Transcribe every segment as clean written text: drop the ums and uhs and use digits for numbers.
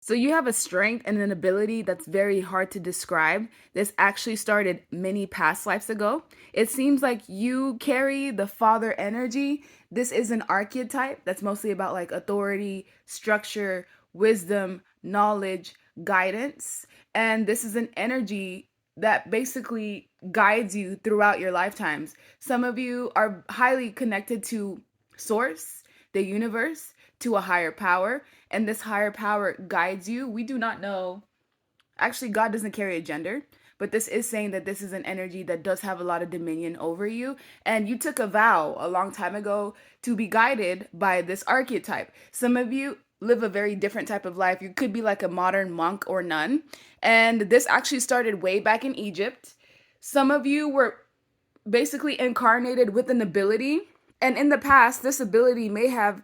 So you have a strength and an ability that's very hard to describe. This actually started many past lives ago. It seems like you carry the father energy. This is an archetype that's mostly about like authority, structure, wisdom, knowledge, guidance. And this is an energy that basically guides you throughout your lifetimes. Some of you are highly connected to source, the universe, to a higher power, and this higher power guides you. We do not know. Actually, God doesn't carry a gender, but this is saying that this is an energy that does have a lot of dominion over you. And you took a vow a long time ago to be guided by this archetype. Some of you live a very different type of life. You could be like a modern monk or nun. And this actually started way back in Egypt. Some of you were basically incarnated with an ability. And in the past, this ability may have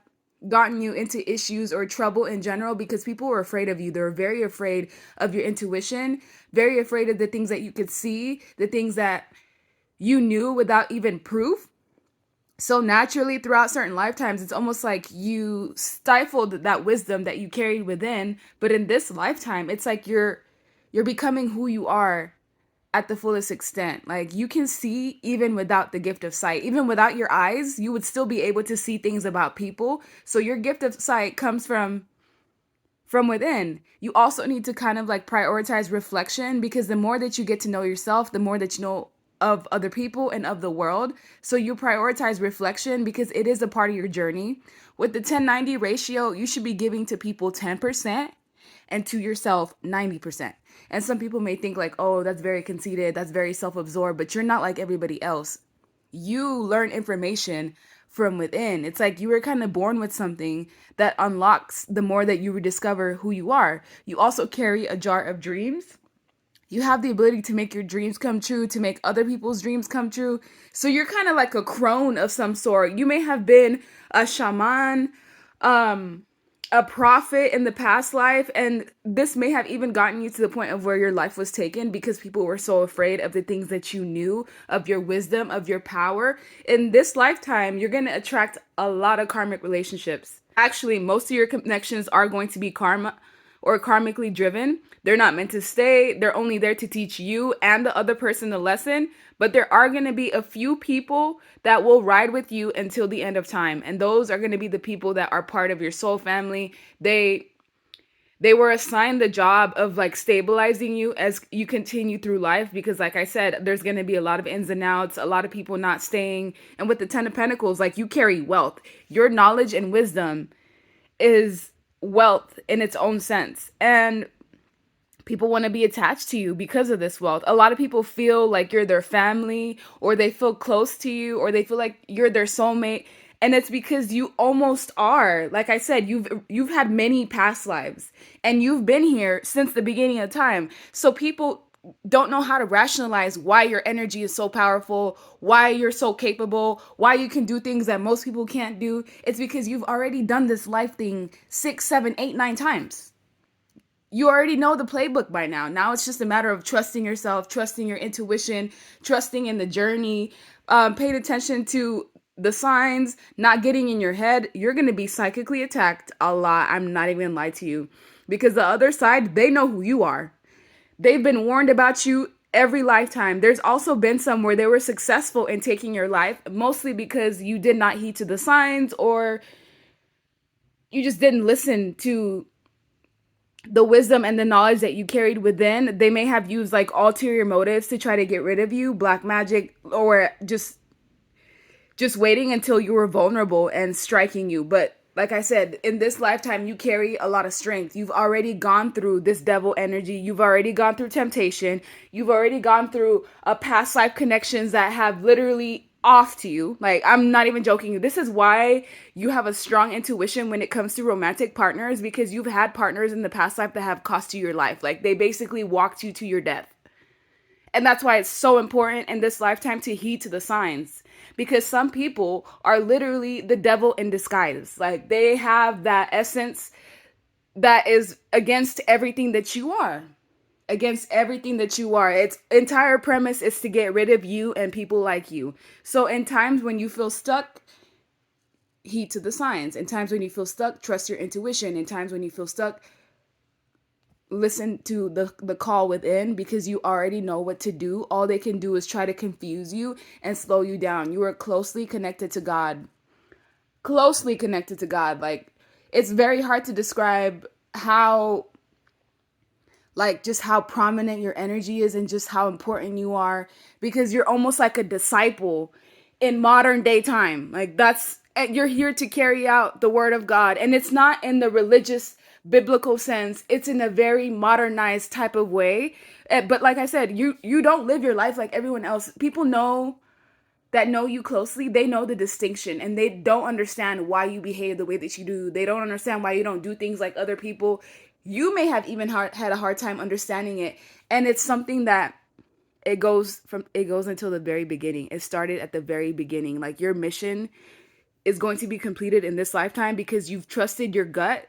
gotten you into issues or trouble in general because people were afraid of you. They were very afraid of your intuition, very afraid of the things that you could see, the things that you knew without even proof. So naturally, throughout certain lifetimes, it's almost like you stifled that wisdom that you carried within. But in this lifetime, it's like you're becoming who you are at the fullest extent. Like you can see even without the gift of sight, even without your eyes, you would still be able to see things about people. So your gift of sight comes from within. You also need to kind of like prioritize reflection because the more that you get to know yourself, the more that you know of other people and of the world. So you prioritize reflection because it is a part of your journey. With the 10-90 ratio, you should be giving to people 10% and to yourself 90%. And some people may think like, oh, that's very conceited, that's very self-absorbed, but you're not like everybody else. You learn information from within. It's like you were kind of born with something that unlocks the more that you rediscover who you are. You also carry a jar of dreams. You have the ability to make your dreams come true, to make other people's dreams come true. So you're kind of like a crone of some sort. You may have been a shaman, um, a prophet in the past life, and this may have even gotten you to the point of where your life was taken because people were so afraid of the things that you knew, of your wisdom, of your power. In this lifetime, you're going to attract a lot of karmic relationships. Actually, most of your connections are going to be karma or karmically driven. They're not meant to stay. They're only there to teach you and the other person the lesson. But there are going to be a few people that will ride with you until the end of time. And those are going to be the people that are part of your soul family. They were assigned the job of like stabilizing you as you continue through life because like I said, there's going to be a lot of ins and outs, a lot of people not staying. And with the 10 of Pentacles, like you carry wealth. Your knowledge and wisdom is wealth in its own sense. And people want to be attached to you because of this wealth. A lot of people feel like you're their family, or they feel close to you, or they feel like you're their soulmate. And it's because you almost are. Like I said, you've had many past lives and you've been here since the beginning of time. So people don't know how to rationalize why your energy is so powerful, why you're so capable, why you can do things that most people can't do. It's because you've already done this life thing 6, 7, 8, 9 times. You already know the playbook by now. Now it's just a matter of trusting yourself, trusting your intuition, trusting in the journey, paying attention to the signs, not getting in your head. You're going to be psychically attacked a lot. I'm not even gonna lie to you. Because the other side, they know who you are. They've been warned about you every lifetime. There's also been some where they were successful in taking your life, mostly because you did not heed to the signs or you just didn't listen to the wisdom and the knowledge that you carried within. They may have used like ulterior motives to try to get rid of you, black magic, or just waiting until you were vulnerable and striking you. But like I said, in this lifetime, you carry a lot of strength. You've already gone through this devil energy. You've already gone through temptation. You've already gone through a past life connections that have literally off to you. Like, I'm not even joking. This is why you have a strong intuition when it comes to romantic partners, because you've had partners in the past life that have cost you your life. Like, they basically walked you to your death. And that's why it's so important in this lifetime to heed to the signs. Because some people are literally the devil in disguise. Like, they have that essence that is against everything that you are. Against everything that you are. Its entire premise is to get rid of you and people like you. So in times when you feel stuck, heed to the signs. In times when you feel stuck, trust your intuition. In times when you feel stuck, listen to the call within, because you already know what to do. All they can do is try to confuse you and slow you down. You are closely connected to God. Closely connected to God. Like, it's very hard to describe how, like, just how prominent your energy is and just how important you are, because you're almost like a disciple in modern day time. Like, that's, you're here to carry out the word of God, and it's not in the religious biblical sense. It's in a very modernized type of way. But like I said, you don't live your life like everyone else. People know that know you closely, they know the distinction, and they don't understand why you behave the way that you do. They don't understand why you don't do things like other people. You may have even had a hard time understanding it. And it's something that it goes until the very beginning. It started at the very beginning. Like, your mission is going to be completed in this lifetime because you've trusted your gut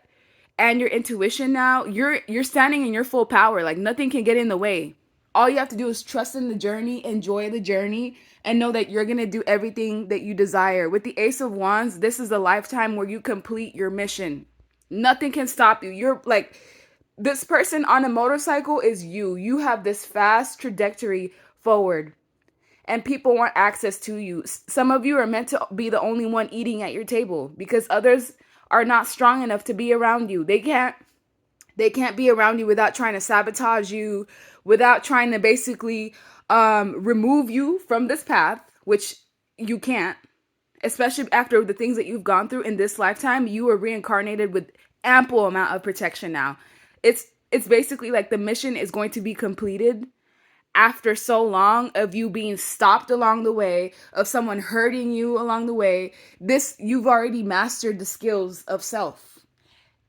and your intuition. Now you're standing in your full power. Like, nothing can get in the way. All you have to do is trust in the journey, enjoy the journey, and know that you're going to do everything that you desire. With the Ace of Wands, this is a lifetime where you complete your mission. Nothing can stop you. You're like, this person on a motorcycle is you. You have this fast trajectory forward, and people want access to you. Some of you are meant to be the only one eating at your table because others are not strong enough to be around you. They can't be around you without trying to sabotage you, without trying to basically remove you from this path, which you can't. Especially after the things that you've gone through in this lifetime, you are reincarnated with ample amount of protection now. It's basically like the mission is going to be completed after so long of you being stopped along the way, of someone hurting you along the way. This, you've already mastered the skills of self.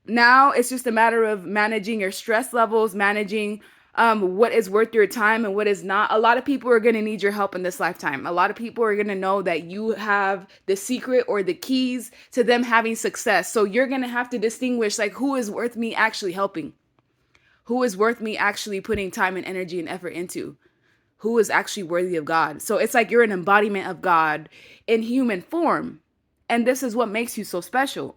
Now it's just a matter of managing your stress levels, managing what is worth your time and what is not. A lot of people are going to need your help in this lifetime. A lot of people are going to know that you have the secret or the keys to them having success. So you're going to have to distinguish, like, who is worth me actually helping, who is worth me actually putting time and energy and effort into, who is actually worthy of God. So it's like you're an embodiment of God in human form. And this is what makes you so special.